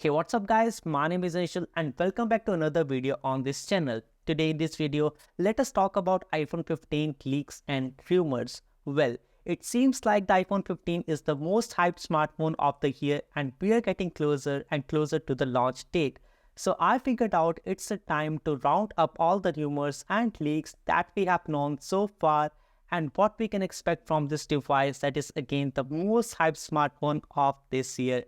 Hey, what's up guys? My name is Anshul and welcome back to another video on this channel. Today in this video, let us talk about iPhone 15 leaks and rumors. Well, it seems like the iPhone 15 is the most hyped smartphone of the year and we are getting closer and closer to the launch date. So I figured out it's a time to round up all the rumors and leaks that we have known so far and what we can expect from this device that is again the most hyped smartphone of this year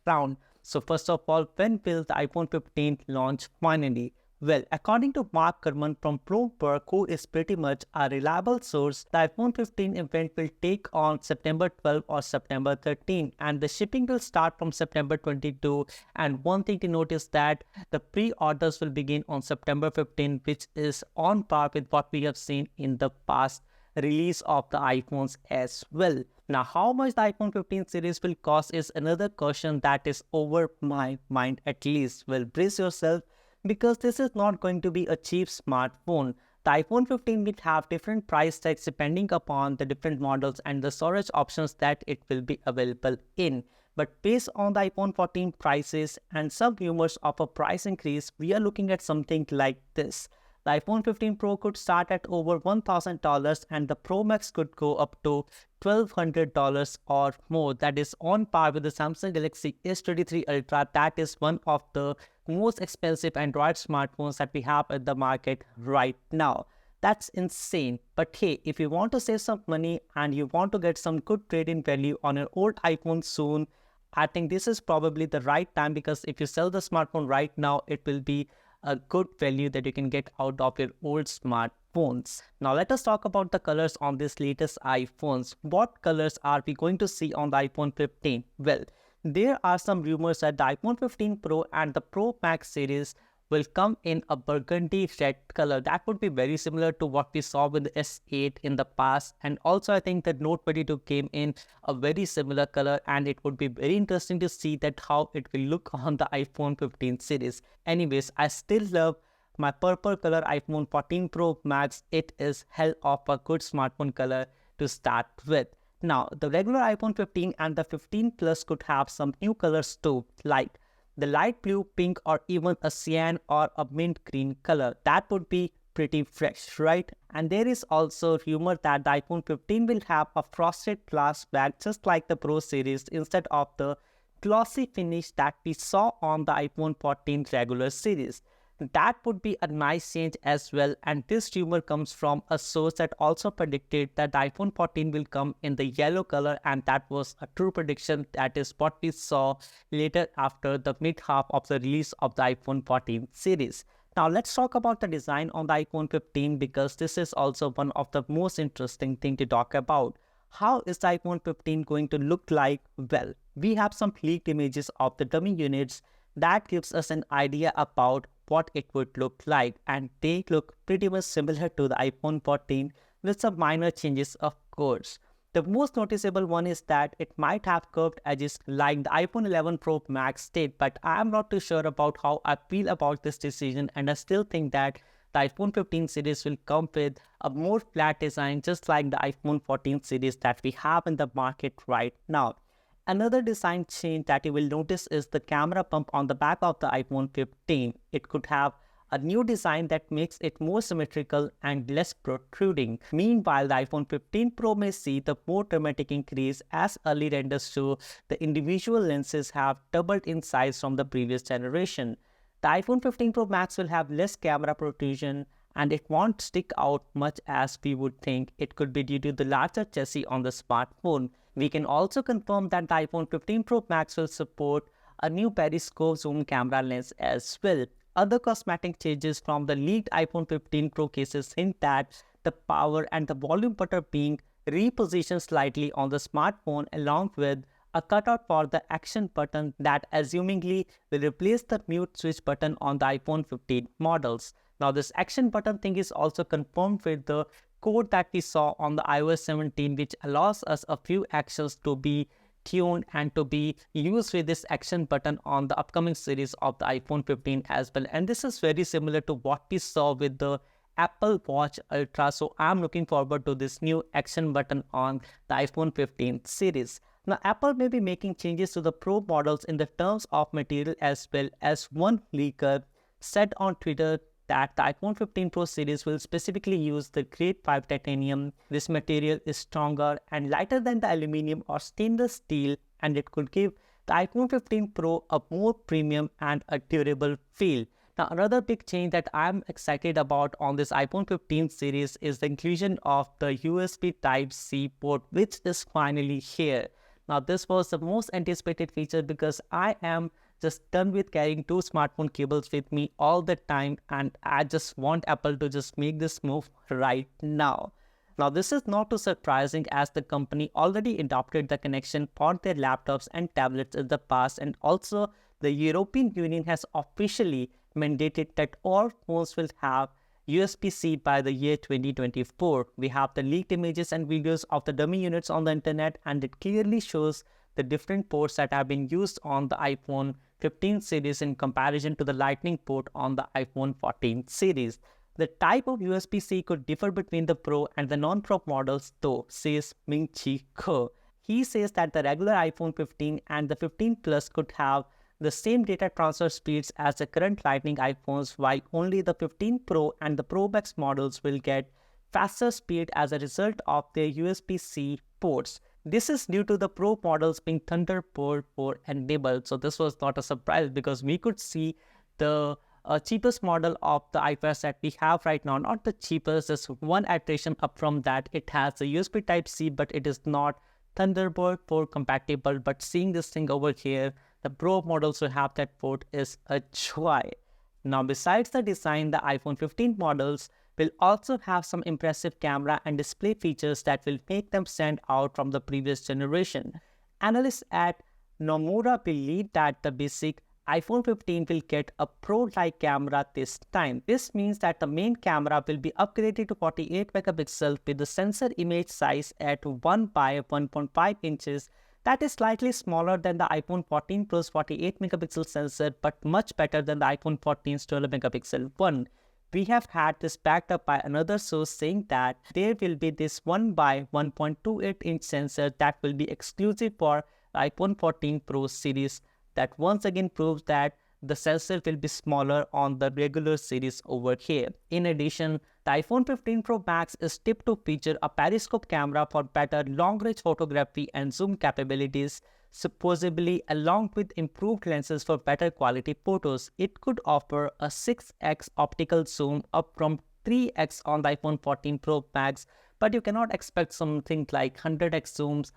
around. So first of all, when will the iPhone 15 launch finally? Well, according to Mark Gurman from Bloomberg, who is pretty much a reliable source, the iPhone 15 event will take on September 12 or September 13 and the shipping will start from September 22. And one thing to note is that the pre-orders will begin on September 15, which is on par with what we have seen in the past release of the iPhones as well. Now, how much the iPhone 15 series will cost is another question that is over my mind at least. Well, brace yourself because this is not going to be a cheap smartphone. The iPhone 15 will have different price tags depending upon the different models and the storage options that it will be available in. But based on the iPhone 14 prices and some rumors of a price increase, we are looking at something like this. The iPhone 15 Pro could start at over $1,000 and the Pro Max could go up to $1,200 or more. That is on par with the Samsung Galaxy S23 Ultra. That is one of the most expensive Android smartphones that we have in the market right now. That's insane. But hey, if you want to save some money and you want to get some good trade-in value on your old iPhone soon, I think this is probably the right time because if you sell the smartphone right now, it will be a good value that you can get out of your old smartphones. Now let us talk about the colors on this latest iPhones. What colors are we going to see on the iPhone 15? Well, there are some rumors that the iPhone 15 Pro and the Pro Max series will come in a burgundy red color. That would be very similar to what we saw with the S8 in the past. And also I think the Note 22 came in a very similar color and it would be very interesting to see that how it will look on the iPhone 15 series. Anyways, I still love my purple color iPhone 14 Pro Max. It is hell of a good smartphone color to start with. Now, the regular iPhone 15 and the 15 Plus could have some new colors too, like the light blue, pink, or even a cyan or a mint green color. That would be pretty fresh, right? And there is also rumor that the iPhone 15 will have a frosted glass back just like the Pro series instead of the glossy finish that we saw on the iPhone 14 regular series. That would be a nice change as well, and this rumor comes from a source that also predicted that the iPhone 14 will come in the yellow color, and that was a true prediction. That is what we saw later after the mid-half of the release of the iPhone 14 series. Now let's talk about the design on the iPhone 15 because this is also one of the most interesting thing to talk about. How is the iPhone 15 going to look like? Well, we have some leaked images of the dummy units that gives us an idea about what it would look like, and they look pretty much similar to the iPhone 14 with some minor changes of course. The most noticeable one is that it might have curved edges like the iPhone 11 Pro Max did, but I am not too sure about how I feel about this decision, and I still think that the iPhone 15 series will come with a more flat design just like the iPhone 14 series that we have in the market right now. Another design change that you will notice is the camera bump on the back of the iPhone 15. It could have a new design that makes it more symmetrical and less protruding. Meanwhile, the iPhone 15 Pro may see the more dramatic increase as early renders show the individual lenses have doubled in size from the previous generation. The iPhone 15 Pro Max will have less camera protrusion and it won't stick out much as we would think. It could be due to the larger chassis on the smartphone. We can also confirm that the iPhone 15 Pro Max will support a new periscope zoom camera lens as well. Other cosmetic changes from the leaked iPhone 15 Pro cases hint that the power and the volume button being repositioned slightly on the smartphone along with a cutout for the action button that assumingly will replace the mute switch button on the iPhone 15 models. Now this action button thing is also confirmed with the code that we saw on the iOS 17, which allows us a few actions to be tuned and to be used with this action button on the upcoming series of the iPhone 15 as well. And this is very similar to what we saw with the Apple Watch Ultra. So I'm looking forward to this new action button on the iPhone 15 series. Now, Apple may be making changes to the Pro models in the terms of material as well, as one leaker said on Twitter that the iPhone 15 Pro series will specifically use the grade 5 titanium. This material is stronger and lighter than the aluminum or stainless steel, and it could give the iPhone 15 Pro a more premium and a durable feel. Now, another big change that I'm excited about on this iPhone 15 series is the inclusion of the USB Type-C port, which is finally here. Now, this was the most anticipated feature because I am just done with carrying two smartphone cables with me all the time, and I just want Apple to just make this move right now. Now, this is not too surprising as the company already adopted the connection for their laptops and tablets in the past, and also the European Union has officially mandated that all phones will have USB-C by the year 2024. We have the leaked images and videos of the dummy units on the internet, and it clearly shows the different ports that have been used on the iPhone 15 series in comparison to the Lightning port on the iPhone 14 series. The type of USB-C could differ between the Pro and the non-Pro models though, says Ming-Chi Kuo. He says that the regular iPhone 15 and the 15 Plus could have the same data transfer speeds as the current Lightning iPhones, while only the 15 Pro and the Pro Max models will get faster speed as a result of their USB-C ports. This is due to the Pro models being Thunderbolt 4 enabled. So this was not a surprise because we could see the cheapest model of the iPads that we have right now, not the cheapest, just one iteration up from that. It has a USB Type-C, but it is not Thunderbolt 4 compatible. But seeing this thing over here, the Pro models will have that port is a joy. Now, besides the design, the iPhone 15 models will also have some impressive camera and display features that will make them stand out from the previous generation. Analysts at Nomura believe that the basic iPhone 15 will get a Pro-like camera this time. This means that the main camera will be upgraded to 48 megapixels with the sensor image size at 1 by 1.5 inches. That is slightly smaller than the iPhone 14 Pro's 48 megapixel sensor, but much better than the iPhone 14's 12 megapixel one. We have had this backed up by another source saying that there will be this 1 by 1.28 inch sensor that will be exclusive for the iPhone 14 Pro series. That once again proves that the sensor will be smaller on the regular series over here. In addition, the iPhone 15 Pro Max is tipped to feature a periscope camera for better long-range photography and zoom capabilities, supposedly along with improved lenses for better quality photos. It could offer a 6x optical zoom up from 3x on the iPhone 14 Pro Max, but you cannot expect something like 100x zooms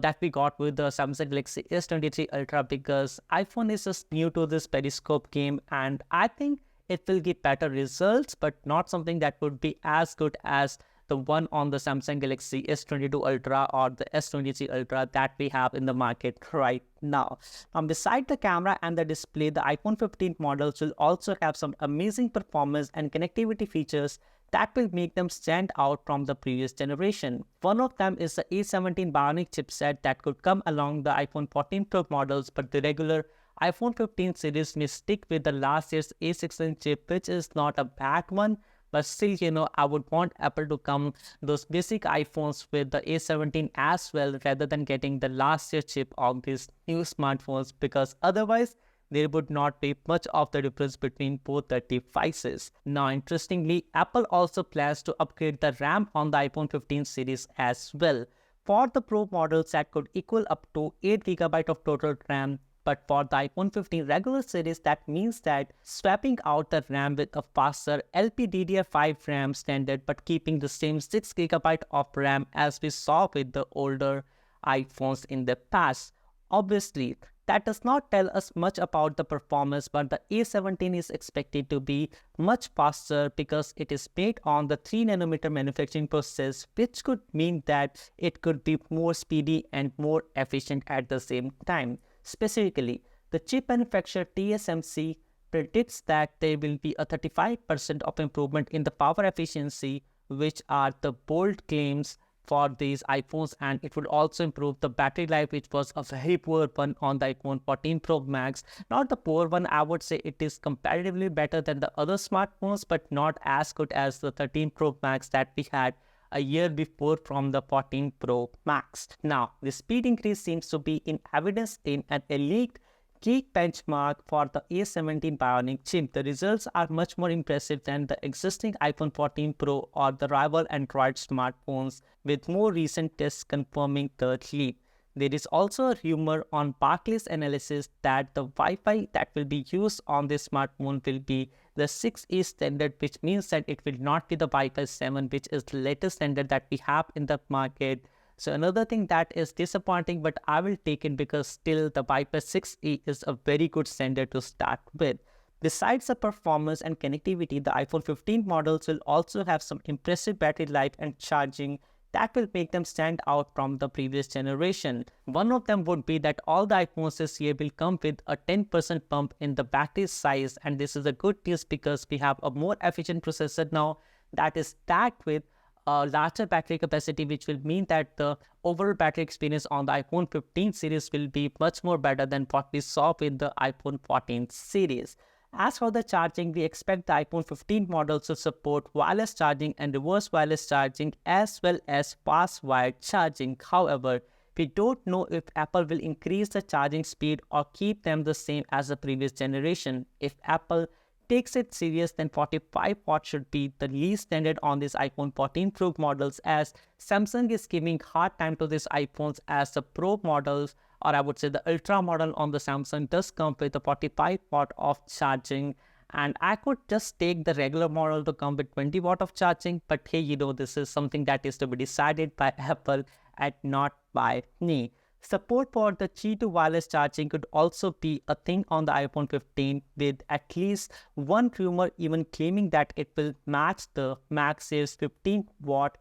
that we got with the Samsung Galaxy S23 Ultra because iPhone is just new to this periscope game, and I think it will give better results, but not something that would be as good as the one on the Samsung Galaxy S22 Ultra or the S23 Ultra that we have in the market right now. Beside the camera and the display, the iPhone 15 models will also have some amazing performance and connectivity features that will make them stand out from the previous generation. One of them is the A17 Bionic chipset that could come along the iPhone 14 Pro models, but the regular iPhone 15 series may stick with the last year's A16 chip, which is not a bad one, but still, I would want Apple to come those basic iPhones with the A17 as well, rather than getting the last year chip of these new smartphones, because otherwise there would not be much of the difference between both the devices. Now, interestingly, Apple also plans to upgrade the RAM on the iPhone 15 series as well. For the Pro models, that could equal up to 8GB of total RAM, but for the iPhone 15 regular series, that means that swapping out the RAM with a faster LPDDR5 RAM standard, but keeping the same 6GB of RAM as we saw with the older iPhones in the past. Obviously, that does not tell us much about the performance, but the A17 is expected to be much faster because it is made on the 3nm manufacturing process, which could mean that it could be more speedy and more efficient at the same time. Specifically, the chip manufacturer TSMC predicts that there will be a 35% of improvement in the power efficiency, which are the bold claims for these iPhones, and it would also improve the battery life, which was a very poor one on the iPhone 14 Pro Max. Not the poor one, I would say it is comparatively better than the other smartphones, but not as good as the 13 Pro Max that we had a year before from the 14 Pro Max. Now, the speed increase seems to be in evidence in an elite Geek benchmark for the A17 Bionic chip. The results are much more impressive than the existing iPhone 14 Pro or the rival Android smartphones, with more recent tests confirming the lead. There is also a rumor on Barclays analysis that the Wi-Fi that will be used on this smartphone will be the 6E standard, which means that it will not be the Wi-Fi 7, which is the latest standard that we have in the market. So another thing that is disappointing, but I will take it because still the Wi-Fi 6E is a very good standard to start with. Besides the performance and connectivity, the iPhone 15 models will also have some impressive battery life and charging that will make them stand out from the previous generation. One of them would be that all the iPhones this year will come with a 10% pump in the battery size, and this is a good news because we have a more efficient processor now that is stacked with a larger battery capacity, which will mean that the overall battery experience on the iPhone 15 series will be much more better than what we saw with the iPhone 14 series. As for the charging, we expect the iPhone 15 models to support wireless charging and reverse wireless charging as well as fast wired charging. However, we don't know if Apple will increase the charging speed or keep them the same as the previous generation. If Apple takes it serious, then 45 watts should be the least standard on this iPhone 14 Pro models, as Samsung is giving hard time to these iPhones as the Pro models, or I would say the Ultra model on the Samsung, does come with a 45 watt of charging, and I could just take the regular model to come with 20 watt of charging, but hey, this is something that is to be decided by Apple and not by me. Support for the Qi2 wireless charging could also be a thing on the iPhone 15, with at least one rumor even claiming that it will match the MagSafe's 15 watt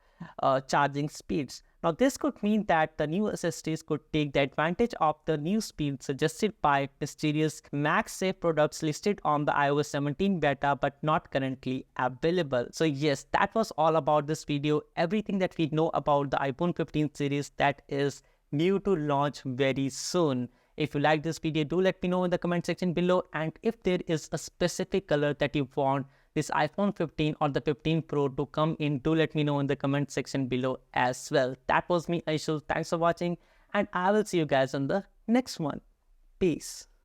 charging speeds. Now, this could mean that the new SSDs could take the advantage of the new speed suggested by mysterious MagSafe products listed on the iOS 17 beta but not currently available. So yes, that was all about this video. Everything that we know about the iPhone 15 series that is new to launch very soon. If you like this video, do let me know in the comment section below, and if there is a specific color that you want this iPhone 15 or the 15 Pro to come in, do let me know in the comment section below as well. That was me, Aishul. Thanks for watching, and I will see you guys on the next one. Peace.